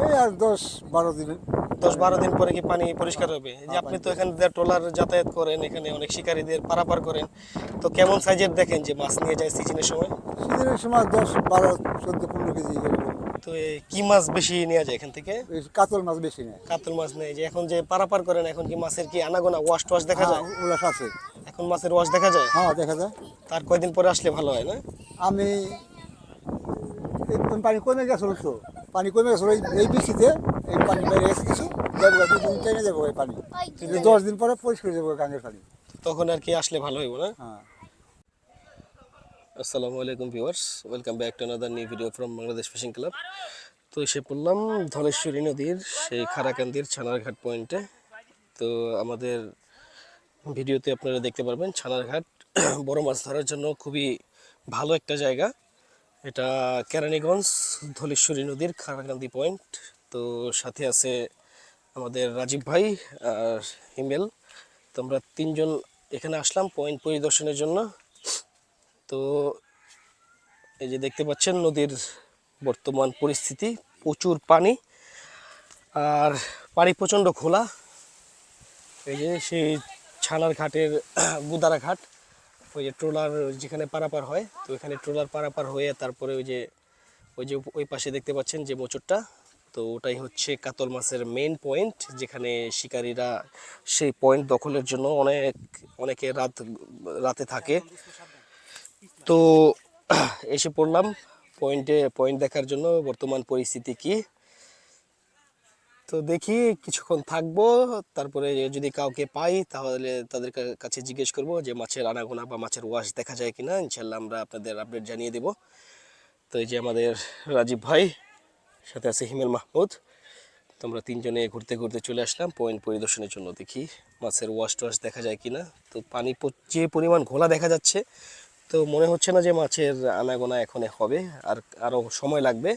এই আর 10-12 দিন। 10-12 দিন পরে কি পানি পরিষ্কার হবে? এই যে আপনি তো এখান দিয়ে ট্রলার যাতায়াত করেন, এখানে অনেক শিকারীদের পারাপার করেন, তো কেমন সাইজের দেখেন যে মাছ নিয়ে যায় সিজনের সময়? সিজনের সময় 10, 12, 14, 15 কেজি এরকম। তো কি মাছ বেশি নেওয়া যায় এখান থেকে? এই কাতল মাছ বেশি নেয়। কাতল মাছ নেই, যে এখন যে পারাপার করেন এখন কি মাছের কি আনাগোনা ওয়াশ টোয়াশ দেখা হ্যাঁ, যায়? উলাস আছে। এখন মাছের ওয়াশ দেখা যায়? হ্যাঁ, দেখা যায়। তার কয়দিন পরে আসলে ভালো হয় না? আমি পানি কমে গেছিল তো, পানি কমে গেছিল এই বৃষ্টিতে। এই পানি বাইরে গেছে কিছু, যাবো 2 দিন টাইমে যাবো এই পানি। 10 দিন পরে পরিষ্কার যাবো গাঙ্গের পানি। তখন আর কি আসলে ভালো হইব না? হ্যাঁ। আসসালামু আলাইকুম viewers, welcome back to another new video from Bangladesh fishing club. তো এসে পড়লাম ধলেশ্বরী নদীর সেই খারাকান্দির ছানারঘাট পয়েন্টে। তো আমাদের ভিডিওতে আপনারা দেখতে পারবেন ছানারঘাট বড় মাছ ধরার জন্য খুবই ভালো একটা জায়গা। এটা কেরানীগঞ্জ ধলেশ্বরী নদীর খারাকান্দি পয়েন্ট। তো সাথে আছে আমাদের রাজীব ভাই আর হিমেল। তো আমরা তিনজন এখানে আসলাম পয়েন্ট পরিদর্শনের জন্য। তো এই যে দেখতে পাচ্ছেন নদীর বর্তমান পরিস্থিতি, প্রচুর পানি, আর পানি প্রচণ্ড খোলা। এই যে সেই ছানার ঘাটের গুদারা ঘাট, ওই যে ট্রলার যেখানে পারাপার হয়, তো এখানে ট্রলার পারাপার হয়ে তারপরে ওই পাশে দেখতে পাচ্ছেন যে মোচরটা, তো ওটাই হচ্ছে কাতল মাছের মেইন পয়েন্ট, যেখানে শিকারীরা সেই পয়েন্ট দখলের জন্য অনেকে রাতে থাকে। তো এসে পড়লাম পয়েন্ট দেখার জন্য বর্তমান পরিস্থিতি কি। তো দেখি কিছুক্ষণ থাকবো, তারপরে যদি কাউকে পাই তাহলে তাদের কাছে জিজ্ঞেস করব যে মাছের আনাগোনা বা মাছের ওয়াশ দেখা যায় কিনা। ইনশাল্লাহ আমরা আপনাদের আপডেট জানিয়ে দেব। তো এই যে আমাদের রাজীব ভাই, সাথে আছে হিমেল মাহমুদ। তো আমরা তিনজনে ঘুরতে ঘুরতে চলে আসলাম পয়েন্ট পরিদর্শনের জন্য, দেখি মাছের ওয়াশ টোয়াশ দেখা যায় কিনা। তো পানি যে পরিমাণ ঘোলা দেখা যাচ্ছে, তো মনে হচ্ছে না যে মাছের আনাগোনা এখন হবে, আর আরও সময় লাগবে।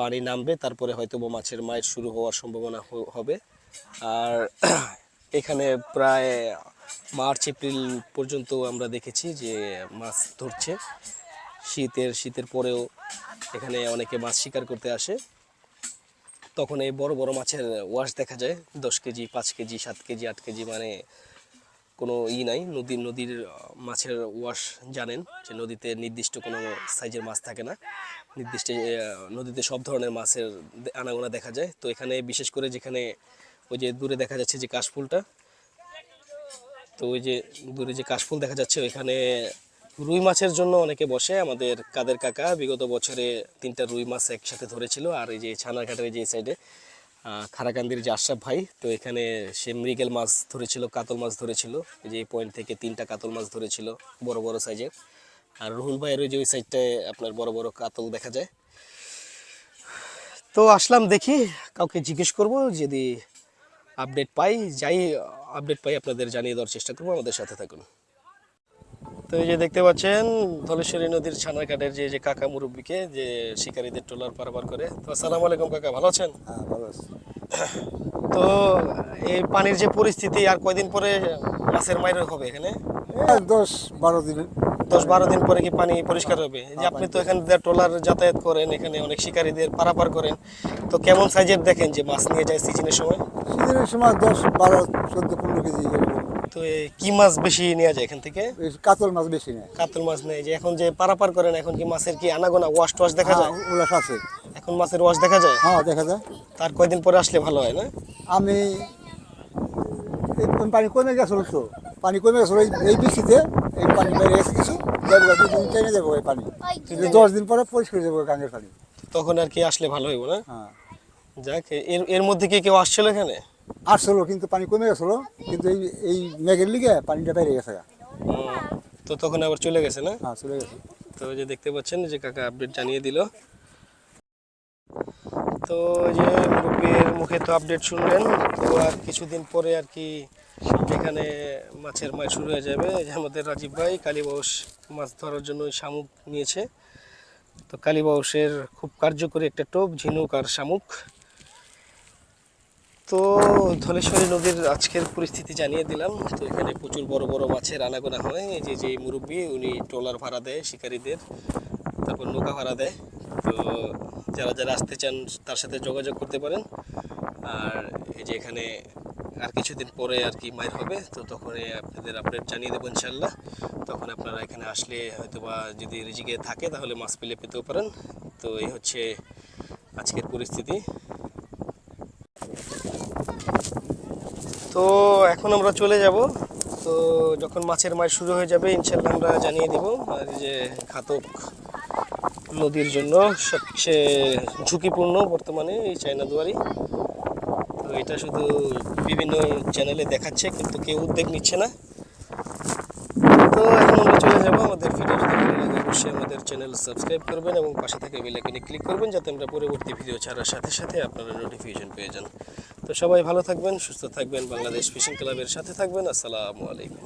পানি নামবে তারপরে হয়তো মাছের মাইট শুরু হওয়ার সম্ভাবনা হবে। আর এখানে প্রায় মার্চ এপ্রিল পর্যন্ত আমরা দেখেছি যে মাছ ধরছে। শীতের পরেও এখানে অনেকে মাছ শিকার করতে আসে, তখন এই বড় বড় মাছের ওয়াশ দেখা যায় 10 কেজি 5 কেজি 7 কেজি 8 কেজি, মানে কোনো নাই। নদীর মাছের ওয়াশ জানেন যে নদীতে নির্দিষ্ট কোনো সাইজের মাছ থাকে না, নির্দিষ্ট নদীতে সব ধরনের মাছের আনাগোনা দেখা যায়। তো এখানে বিশেষ করে যেখানে ওই যে দূরে দেখা যাচ্ছে যে কাশফুলটা, তো ওই যে দূরে যে কাশফুল দেখা যাচ্ছে ওইখানে রুই মাছের জন্য অনেকে বসে। আমাদের কাদের কাকা বিগত বছরে 3টা রুই মাছ একসাথে ধরেছিল। আর এই যে ছানারঘাটের যে সাইডে খারাকান্দির যে আশরাফ ভাই, তো এখানে সে মৃগেল মাছ ধরেছিল, কাতল মাছ ধরেছিল। এই যে এই পয়েন্ট থেকে 3টা কাতল মাছ ধরেছিল বড় বড় সাইজের। আর রুহুল ভাইয়ের ওই যে ওই সাইডটায় আপনার বড় বড় কাতল দেখা যায়। তো আসলাম, দেখি কাউকে জিজ্ঞেস করব, যদি আপডেট পাই আপনাদের জানিয়ে দেওয়ার চেষ্টা করবো। আমাদের সাথে থাকুন। তো এই যে দেখতে পাচ্ছেন ধলেশ্বরী নদীর ছানারঘাটের যে কাকা মুরব্বীকে, যে শিকারীদের ট্রলার পারাপার করে। তো আসসালামু আলাইকুম কাকা, ভালো আছেন? হ্যাঁ, ভালো আছে। তো এই পানির যে পরিস্থিতি, আর কয়দিন পরে মাছের মাইর হবে এখানে? এই আর 10-12 দিন। 10-12 দিন পরে কি পানি পরিষ্কার হবে? এই যে আপনি তো এখান দিয়ে ট্রলার যাতায়াত করেন, এখানে অনেক শিকারীদের পারাপার করেন, তো কেমন সাইজের দেখেন যে মাছ নিয়ে যায় সিজনের সময়? সিজনের সময় 10, 12, 14, 15 কেজি এরকম। তো কি মাছ বেশি নেওয়া যায় এখান থেকে? এই কাতল মাছ বেশি নেয়। কাতল মাছ নেই, যে এখন যে পারাপার করেন এখন কি মাছের কি আনাগোনা ওয়াশ টোয়াশ দেখা হ্যাঁ, যায়? উলাস আছে। এখন মাছের ওয়াশ দেখা যায়? হ্যাঁ, দেখা যায়। তার কয়দিন পরে আসলে ভালো হয় না? আমি পানি কমে গেছিল তো, পানি কমে গেছিল এই বৃষ্টিতে। এই পানি বাইরে গেছে কিছু, যাবো 2 দিন টাইমে যাবো এই পানি। 10 দিন পরে পরিষ্কার যাবো গাঙ্গের পানি। তখন আর কি আসলে ভালো হইব না? হ্যাঁ। যাক, এর মধ্যে কি কেউ আসছিল এখানে? আসছিল, কিন্তু পানি কমে গেছিল, কিন্তু এই মেঘের লিগে পানিটা বাইরে গেছে। তো তখন আবার চলে গেছে না? হ্যাঁ, চলে গেছে। তো ওই যে দেখতে পাচ্ছেন যে কাকা আপডেট জানিয়ে দিল। তো ওই যে মুরব্বীর মুখে তো আপডেট শুনলেন। তো আর কিছুদিন পরে আর কি এখানে মাছের মাছ শুরু হয়ে যাবে। এই যে আমাদের রাজীব ভাই কালীবাউস মাছ ধরার জন্য ওই শামুক নিয়েছে। তো কালীবাউসের খুব কার্যকরী একটা টোপ, ঝিনুক আর শামুক। তো ধলেশ্বরী নদীর আজকের পরিস্থিতি জানিয়ে দিলাম। তো এখানে প্রচুর বড় বড় মাছের আনাগোনা হয়। এই যে মুরব্বী উনি ট্রলার ভাড়া দেয় শিকারীদের, তারপর নৌকা ভাড়া দেয়। তো যারা যারা আসতে চান তার সাথে যোগাযোগ করতে পারেন। আর এই যে এখানে আর কিছুদিন পরে আর কি মাইর হবে, তো তখন আপনাদের আপডেট জানিয়ে দেবো ইনশাল্লাহ। তখন আপনারা এখানে আসলে হয়তো বা যদি রিজিকে থাকে তাহলে মাছ পেলে পেতেও পারেন। তো এই হচ্ছে আজকের পরিস্থিতি। তো এখন আমরা চলে যাব। তো যখন মাছের মাছ শুরু হয়ে যাবে ইনশাল্লাহ আমরা জানিয়ে দেব। আর এই যে ঘাতক নদীর জন্য সবচেয়ে ঝুঁকিপূর্ণ বর্তমানে এই চায়না দুয়ারি। তো এটা শুধু বিভিন্ন চ্যানেলে দেখাচ্ছে কিন্তু কেউ উদ্যোগ নিচ্ছে না। তো এখন আমরা চলে যাব। আমাদের ভিডিও যদি ভালো লাগে অবশ্যই আমাদের চ্যানেল সাবস্ক্রাইব করবেন এবং পাশে থাকা বেল আইকনে ক্লিক করবেন যাতে আমরা পরবর্তী ভিডিও ছাড়ার সাথে সাথে আপনারা নোটিফিকেশন পেয়ে যান। তো সবাই ভালো থাকবেন, সুস্থ থাকবেন, বাংলাদেশ ফিশিং ক্লাবের সাথে থাকবেন। আসসালামু আলাইকুম।